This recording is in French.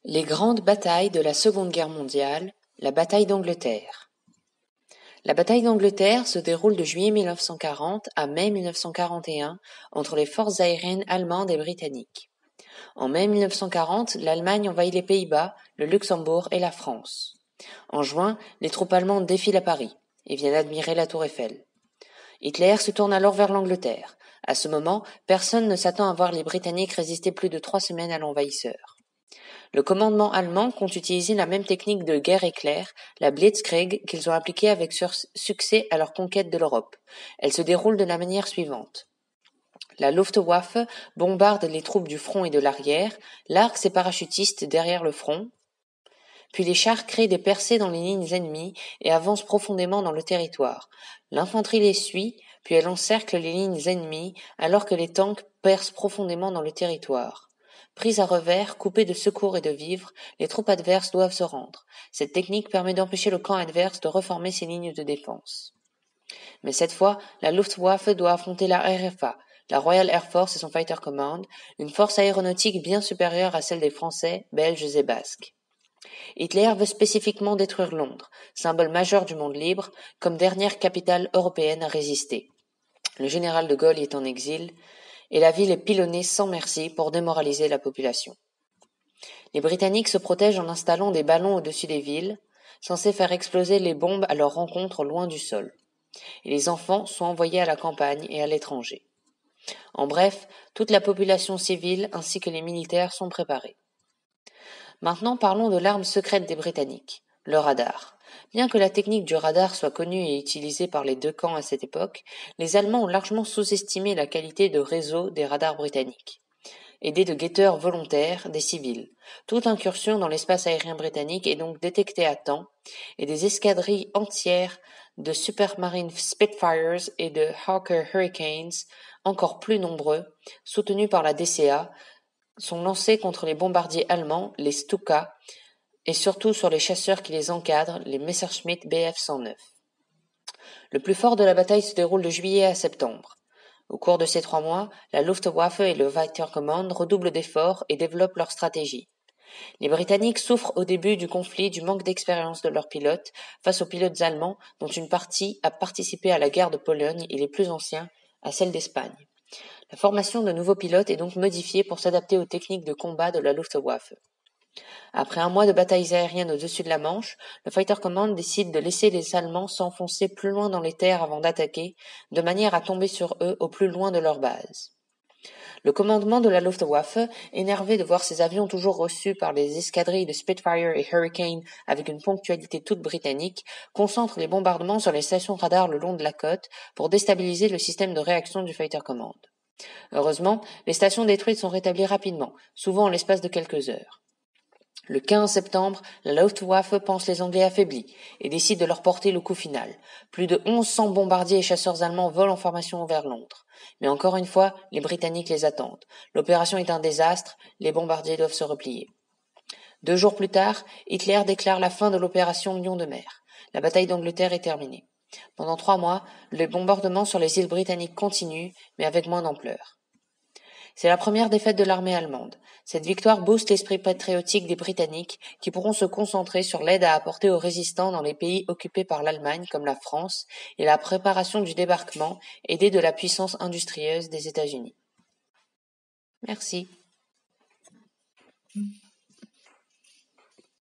Les grandes batailles de la Seconde Guerre mondiale, la bataille d'Angleterre. La bataille d'Angleterre se déroule de juillet 1940 à mai 1941 entre les forces aériennes allemandes et britanniques. En mai 1940, l'Allemagne envahit les Pays-Bas, le Luxembourg et la France. En juin, les troupes allemandes défilent à Paris et viennent admirer la Tour Eiffel. Hitler se tourne alors vers l'Angleterre. À ce moment, personne ne s'attend à voir les Britanniques résister plus de 3 semaines à l'envahisseur. Le commandement allemand compte utiliser la même technique de guerre éclair, la Blitzkrieg, qu'ils ont appliquée avec succès à leur conquête de l'Europe. Elle se déroule de la manière suivante. La Luftwaffe bombarde les troupes du front et de l'arrière, largue ses parachutistes derrière le front, puis les chars créent des percées dans les lignes ennemies et avancent profondément dans le territoire. L'infanterie les suit, puis elle encercle les lignes ennemies alors que les tanks percent profondément dans le territoire. Prises à revers, coupées de secours et de vivres, les troupes adverses doivent se rendre. Cette technique permet d'empêcher le camp adverse de reformer ses lignes de défense. Mais cette fois, la Luftwaffe doit affronter la RFA, la Royal Air Force et son Fighter Command, une force aéronautique bien supérieure à celle des Français, Belges et Basques. Hitler veut spécifiquement détruire Londres, symbole majeur du monde libre, comme dernière capitale européenne à résister. Le général de Gaulle y est en exil, et la ville est pilonnée sans merci pour démoraliser la population. Les Britanniques se protègent en installant des ballons au-dessus des villes, censés faire exploser les bombes à leur rencontre loin du sol. Et les enfants sont envoyés à la campagne et à l'étranger. En bref, toute la population civile ainsi que les militaires sont préparés. Maintenant parlons de l'arme secrète des Britanniques, le radar. Bien que la technique du radar soit connue et utilisée par les deux camps à cette époque, les Allemands ont largement sous-estimé la qualité de réseau des radars britanniques. Aidés de guetteurs volontaires, des civils, toute incursion dans l'espace aérien britannique est donc détectée à temps, et des escadrilles entières de Supermarine Spitfires et de Hawker Hurricanes, encore plus nombreux, soutenus par la DCA, sont lancés contre les bombardiers allemands, les Stuka, et surtout sur les chasseurs qui les encadrent, les Messerschmitt Bf-109. Le plus fort de la bataille se déroule de juillet à septembre. Au cours de ces 3 mois, la Luftwaffe et le Fighter Command redoublent d'efforts et développent leur stratégie. Les Britanniques souffrent au début du conflit du manque d'expérience de leurs pilotes face aux pilotes allemands dont une partie a participé à la guerre de Pologne et les plus anciens à celle d'Espagne. La formation de nouveaux pilotes est donc modifiée pour s'adapter aux techniques de combat de la Luftwaffe. Après un mois de batailles aériennes au-dessus de la Manche, le Fighter Command décide de laisser les Allemands s'enfoncer plus loin dans les terres avant d'attaquer, de manière à tomber sur eux au plus loin de leur base. Le commandement de la Luftwaffe, énervé de voir ses avions toujours reçus par les escadrilles de Spitfire et Hurricane avec une ponctualité toute britannique, concentre les bombardements sur les stations radars le long de la côte pour déstabiliser le système de réaction du Fighter Command. Heureusement, les stations détruites sont rétablies rapidement, souvent en l'espace de quelques heures. Le 15 septembre, la Luftwaffe pense les Anglais affaiblis et décide de leur porter le coup final. Plus de 1100 bombardiers et chasseurs allemands volent en formation vers Londres. Mais encore une fois, les Britanniques les attendent. L'opération est un désastre, les bombardiers doivent se replier. 2 jours plus tard, Hitler déclare la fin de l'opération Lion de mer. La bataille d'Angleterre est terminée. Pendant 3 mois, les bombardements sur les îles britanniques continuent, mais avec moins d'ampleur. C'est la première défaite de l'armée allemande. Cette victoire booste l'esprit patriotique des Britanniques qui pourront se concentrer sur l'aide à apporter aux résistants dans les pays occupés par l'Allemagne comme la France et la préparation du débarquement aidé de la puissance industrieuse des États-Unis. Merci.